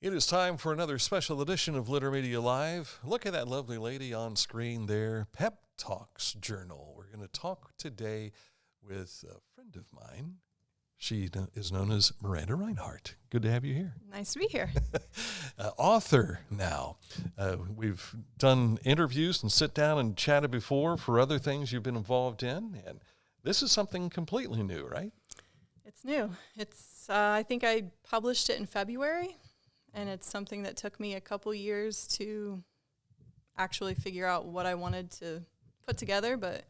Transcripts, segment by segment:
It is time for another special edition of Litter Media Live. Look at that lovely lady on screen there, Pep Talks Journal. We're going to talk today with a friend of mine. She is known as Miranda Rinehart. Good to have you here. Nice to be here. Author now. We've done interviews and sit down and chatted before for other things you've been involved in, and this is something completely new, right? It's new. I think I published it in February, and it's something that took me a couple years to actually figure out what I wanted to put together, but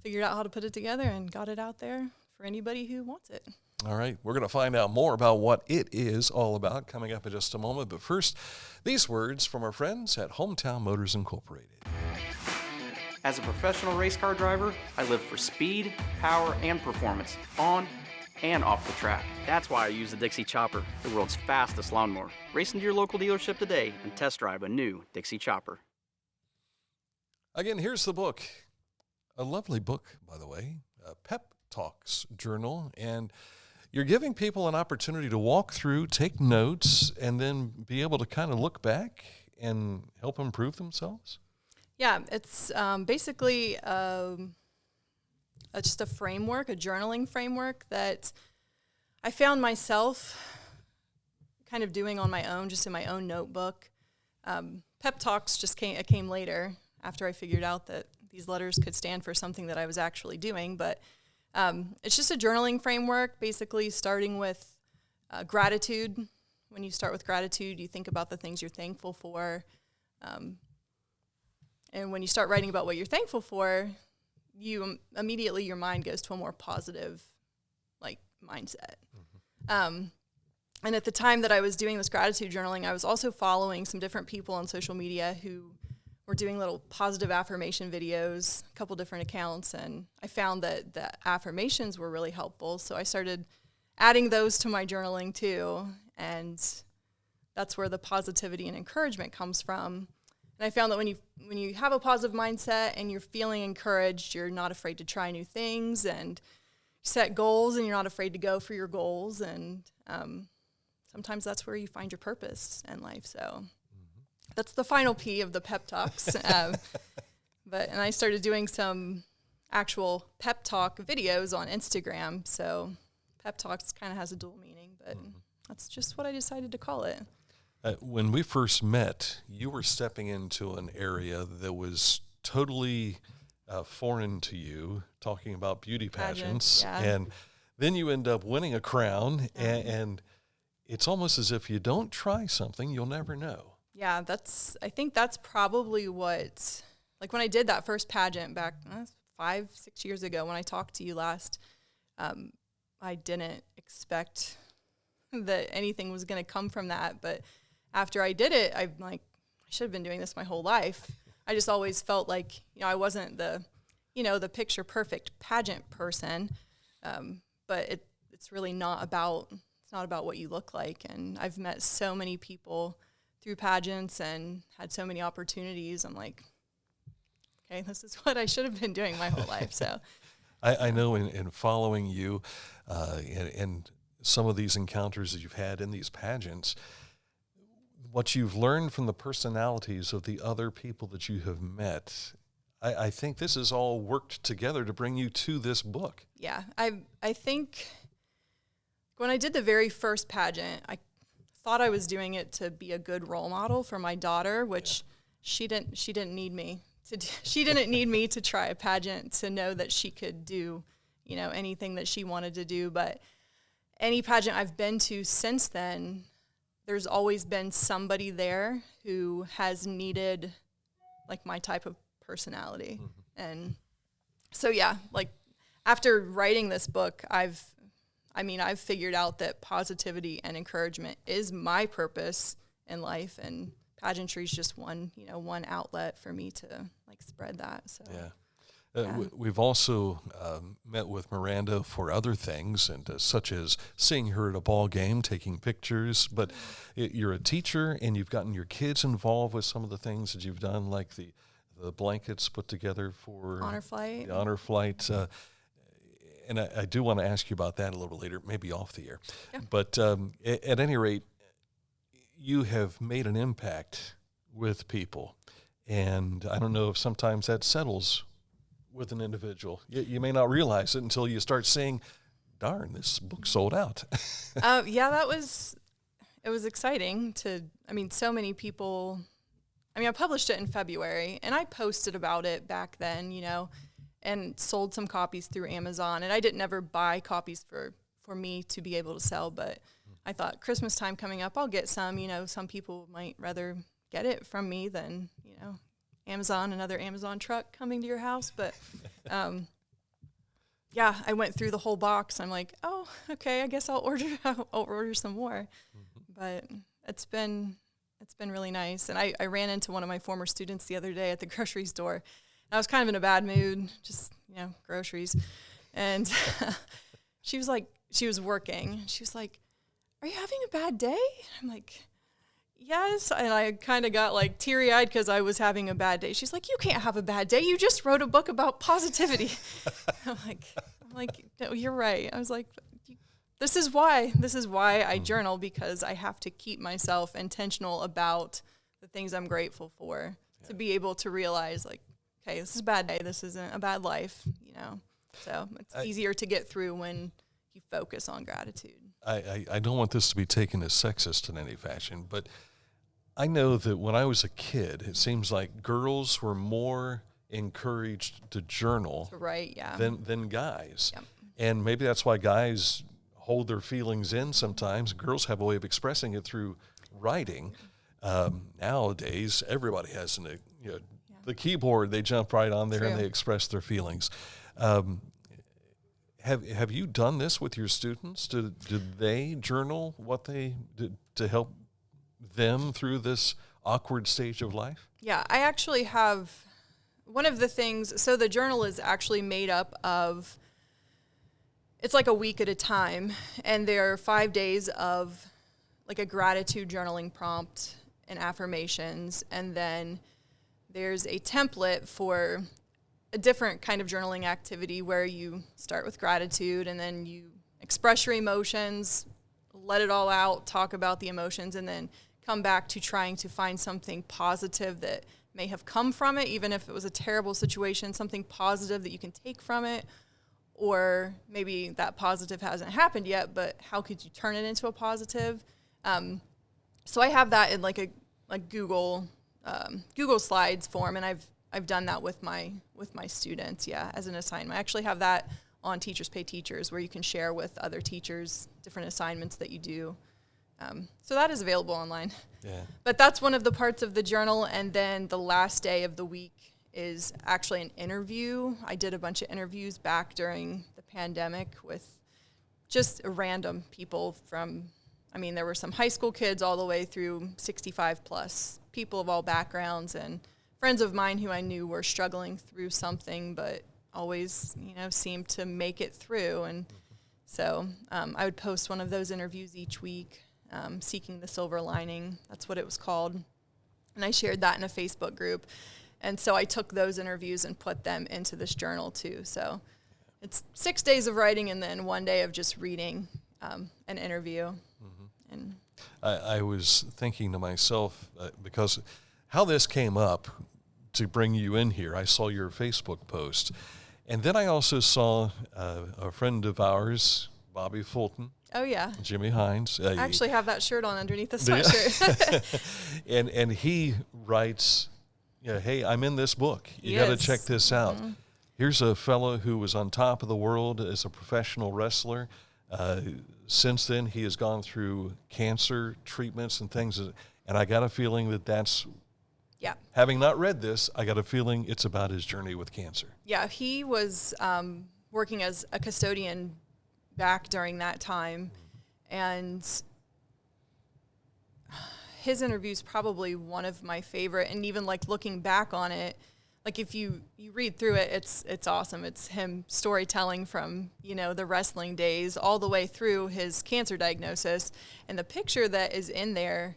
figured out how to put it together and got it out there for anybody who wants it. All right, we're going to find out more about what it is all about coming up in just a moment. But first, these words from our friends at Hometown Motors Incorporated. As a professional race car driver, I live for speed, power, and performance on and off the track. That's why I use the Dixie Chopper, the world's fastest lawnmower. Race into your local dealership today and test drive a new Dixie Chopper. Again, here's the book. A lovely book, by the way, Pep Talks Journal, and you're giving people an opportunity to walk through, take notes, and then be able to kind of look back and help improve themselves? Yeah, it's basically just a framework, a journaling framework that I found myself kind of doing on my own, just in my own notebook. Pep Talks just came later after I figured out that these letters could stand for something that I was actually doing, but it's just a journaling framework, basically starting with gratitude. When you start with gratitude, you think about the things you're thankful for. And when you start writing about what you're thankful for, you immediately, your mind goes to a more positive, mindset. Mm-hmm. And at the time that I was doing this gratitude journaling, I was also following some different people on social media who were doing little positive affirmation videos, a couple different accounts, and I found that the affirmations were really helpful. So I started adding those to my journaling too, and that's where the positivity and encouragement comes from. And I found that when you have a positive mindset and you're feeling encouraged, you're not afraid to try new things and set goals, and you're not afraid to go for your goals. And sometimes that's where you find your purpose in life. So that's the final P of the Pep Talks. And I started doing some actual Pep Talk videos on Instagram. So Pep Talks kind of has a dual meaning, but that's just what I decided to call it. When we first met, you were stepping into an area that was totally foreign to you, talking about beauty pageants. Yeah. And then you end up winning a crown, and it's almost as if you don't try something, you'll never know. Yeah, I think that's probably what, when I did that first pageant back 5-6 years ago when I talked to you last, I didn't expect that anything was going to come from that, but after I did it, I'm like, I should have been doing this my whole life. I just always felt like, I wasn't the picture perfect pageant person, but it's really not about what you look like. And I've met so many people through pageants and had so many opportunities. I'm like, okay, this is what I should have been doing my whole life. So I know in following you and some of these encounters that you've had in these pageants, what you've learned from the personalities of the other people that you have met, I think this has all worked together to bring you to this book. Yeah, I think when I did the very first pageant, I thought I was doing it to be a good role model for my daughter, which she didn't need me to do. She didn't need me to try a pageant to know that she could do, anything that she wanted to do. But any pageant I've been to since then, there's always been somebody there who has needed my type of personality. Mm-hmm. And so, after writing this book, I've figured out that positivity and encouragement is my purpose in life, and pageantry is just one outlet for me to spread that. So yeah. We've also met with Miranda for other things, and such as seeing her at a ball game, taking pictures. But you're a teacher, and you've gotten your kids involved with some of the things that you've done, like the blankets put together for Honor Flight. The Honor Flight. And I do want to ask you about that a little bit later, maybe off the air. Yeah. But at any rate, you have made an impact with people. And I don't know if sometimes that settles with an individual. You may not realize it until you start seeing, darn, this book sold out. Yeah, it was exciting so many people. I published it in February, and I posted about it back then, and sold some copies through Amazon. And I didn't ever buy copies for me to be able to sell, but I thought Christmas time coming up, I'll get some. Some people might rather get it from me than, Amazon, another Amazon truck coming to your house. But yeah, I went through the whole box. I'm like, oh, okay, I guess I'll order some more. But it's been really nice. And I ran into one of my former students the other day at the grocery store. I was kind of in a bad mood, just, groceries. And she was working. She was like, are you having a bad day? I'm like, yes. And I kind of got like teary-eyed because I was having a bad day. She's like, you can't have a bad day. You just wrote a book about positivity. I'm like, no, you're right. I was like, this is why I journal, because I have to keep myself intentional about the things I'm grateful for, to be able to realize, like, okay, this is a bad day. This isn't a bad life, So it's easier to get through when you focus on gratitude. I don't want this to be taken as sexist in any fashion, but I know that when I was a kid, it seems like girls were more encouraged to journal than guys. Yep. And maybe that's why guys hold their feelings in sometimes. Girls have a way of expressing it through writing. Nowadays, everybody has the keyboard. They jump right on there and they express their feelings. Have you done this with your students? Did they journal what they did to help them through this awkward stage of life? Yeah, I actually have one of the things. So the journal is actually made up of, it's like a week at a time, and there are 5 days of like a gratitude journaling prompt and affirmations, and then there's a template for a different kind of journaling activity where you start with gratitude and then you express your emotions, let it all out, talk about the emotions, and then come back to trying to find something positive that may have come from it, even if it was a terrible situation, something positive that you can take from it, or maybe that positive hasn't happened yet, but how could you turn it into a positive? So I have that in like a Google Slides form, and I've done that with my students, as an assignment. I actually have that on Teachers Pay Teachers, where you can share with other teachers different assignments that you do. So that is available online. Yeah. But that's one of the parts of the journal. And then the last day of the week is actually an interview. I did a bunch of interviews back during the pandemic with just random people there were some high school kids all the way through 65 plus, people of all backgrounds, and friends of mine who I knew were struggling through something, but always, seemed to make it through. And so I would post one of those interviews each week, Seeking the Silver Lining. That's what it was called. And I shared that in a Facebook group. And so I took those interviews and put them into this journal too. So it's 6 days of writing and then 1 day of just reading an interview. Mm-hmm. And I was thinking to myself, because how this came up to bring you in here, I saw your Facebook post. And then I also saw a friend of ours, Bobby Fulton. Oh, yeah. Jimmy Hines. I actually have that shirt on underneath the sweatshirt. and he writes, hey, I'm in this book. You got to check this out. Mm-hmm. Here's a fellow who was on top of the world as a professional wrestler. Since then, he has gone through cancer treatments and things. And I got a feeling that's, having not read this, I got a feeling it's about his journey with cancer. Yeah, he was working as a custodian back during that time. And his interview is probably one of my favorite. And even like looking back on it, like if you read through it, it's awesome. It's him storytelling from, the wrestling days all the way through his cancer diagnosis. And the picture that is in there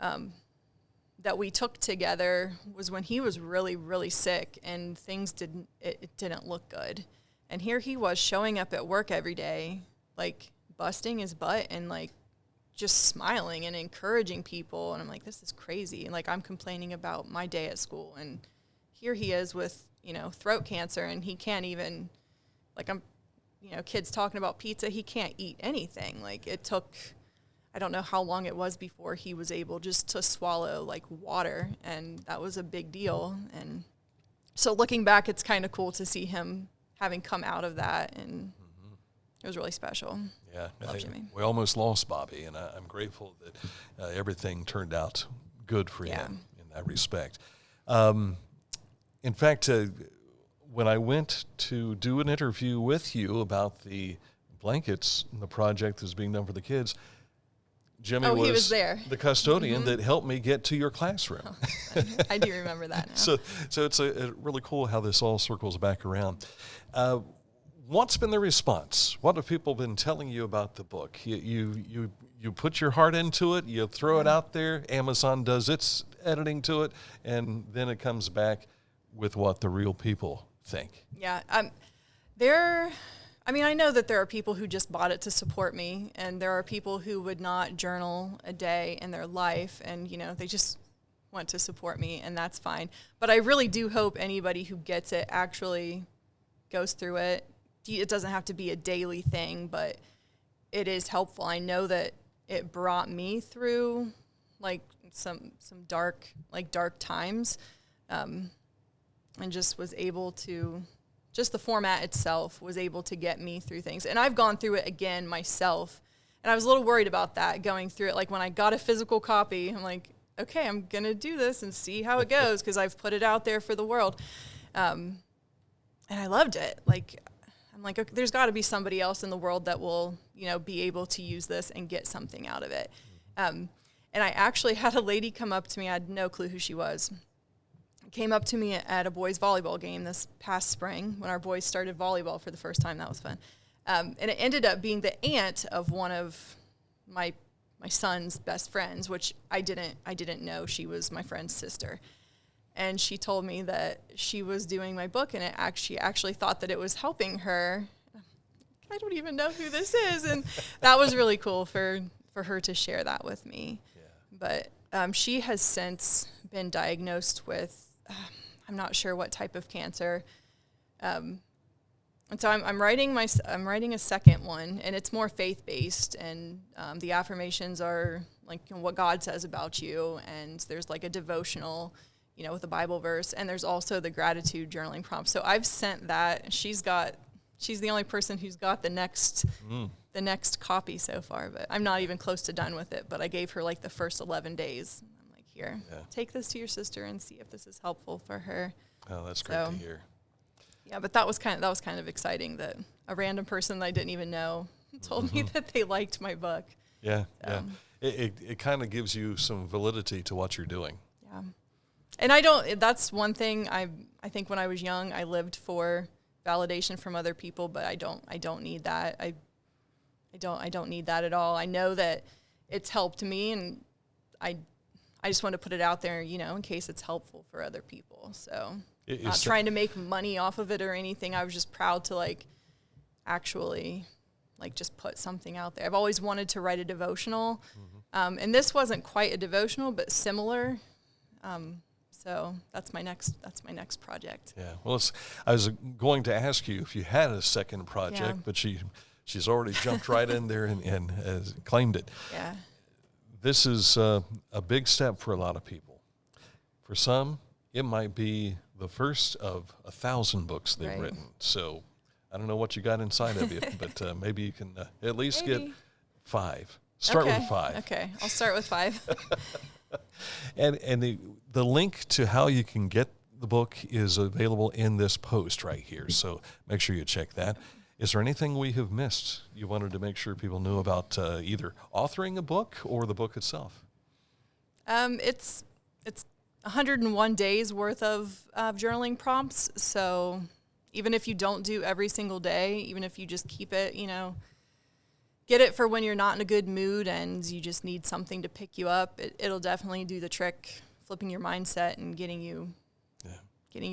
that we took together was when he was really, really sick and things didn't look good. And here he was showing up at work every day, like busting his butt and like just smiling and encouraging people. And I'm like, this is crazy. And like, I'm complaining about my day at school, and here he is with, throat cancer, and he can't even, like, kids talking about pizza, he can't eat anything. Like, it took, I don't know how long it was before he was able just to swallow like water, and that was a big deal. And so looking back, it's kind of cool to see him having come out of that, and it was really special. Yeah, Love Jimmy. We almost lost Bobby, and I'm grateful that everything turned out good for him in that respect. In fact, when I went to do an interview with you about the blankets and the project that's being done for the kids, Jimmy he was there. The custodian that helped me get to your classroom. I do remember that now. So it's a really cool how this all circles back around. What's been the response? What have people been telling you about the book? You put your heart into it, you throw it out there, Amazon does its editing to it, and then it comes back with what the real people think. Yeah. I know that there are people who just bought it to support me, and there are people who would not journal a day in their life, and, they just want to support me, and that's fine. But I really do hope anybody who gets it actually goes through it. It doesn't have to be a daily thing, but it is helpful. I know that it brought me through, like, some dark times, and just was able to, just the format itself was able to get me through things. And I've gone through it again myself, and I was a little worried about that, going through it. Like, when I got a physical copy, I'm like, okay, I'm going to do this and see how it goes, because I've put it out there for the world. And I loved it. Like, I'm like, okay, there's got to be somebody else in the world that will, be able to use this and get something out of it. And I actually had a lady come up to me. I had no clue who she was. Came up to me at a boys volleyball game this past spring when our boys started volleyball for the first time. That was fun. And it ended up being the aunt of one of my son's best friends, which I didn't know she was my friend's sister. And she told me that she was doing my book, and she actually thought that it was helping her. I don't even know who this is. And that was really cool for her to share that with me. Yeah. But she has since been diagnosed with, I'm not sure what type of cancer. And so I'm writing a second one, and it's more faith-based, and the affirmations are like what God says about you, and there's like a devotional, with a Bible verse, and there's also the gratitude journaling prompt. So I've sent that. She's the only person who's got the next copy so far, but I'm not even close to done with it. But I gave her like the first 11 days. I'm like, here, take this to your sister and see if this is helpful for her. Oh, that's great to hear. Yeah, but that was kind of exciting that a random person that I didn't even know told me that they liked my book. Yeah, yeah. It kind of gives you some validity to what you're doing. Yeah. And that's one thing I think when I was young, I lived for validation from other people, but I don't need that. I don't need that at all. I know that it's helped me, and I just want to put it out there, in case it's helpful for other people. So not trying to make money off of it or anything. I was just proud to actually just put something out there. I've always wanted to write a devotional. And this wasn't quite a devotional, but similar. So that's my next project. Yeah. Well, I was going to ask you if you had a second project, but she's already jumped right in there and claimed it. Yeah. This is a big step for a lot of people. For some, it might be the first of 1,000 books they've written. So I don't know what you got inside of you, but maybe you can at least get 5. Start with 5. Okay, I'll start with 5. And the link to how you can get the book is available in this post right here. So make sure you check that. Is there anything we have missed you wanted to make sure people knew about either authoring a book or the book itself? It's 101 days worth of journaling prompts. So even if you don't do every single day, even if you just keep it, get it for when you're not in a good mood and you just need something to pick you up, it'll definitely do the trick, flipping your mindset and getting you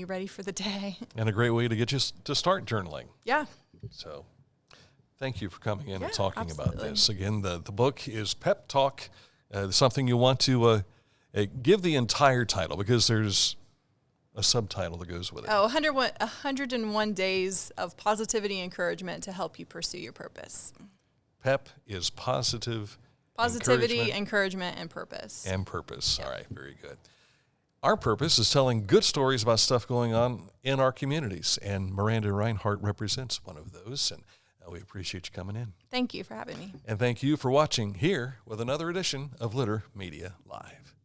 ready for the day. And a great way to get you to start journaling. Yeah. So Thank you for coming in and Yeah, talking about absolutely. this. Again, the book is Pep Talk, something you want to give the entire title because there's a subtitle that goes with it. 101 days of positivity and encouragement to help you pursue your purpose. PEP is positive, Positivity, encouragement, and purpose. And purpose. Yep. All right, very good. Our purpose is telling good stories about stuff going on in our communities, and Miranda Rinehart represents one of those, and we appreciate you coming in. Thank you for having me. And thank you for watching here with another edition of Litter Media Live.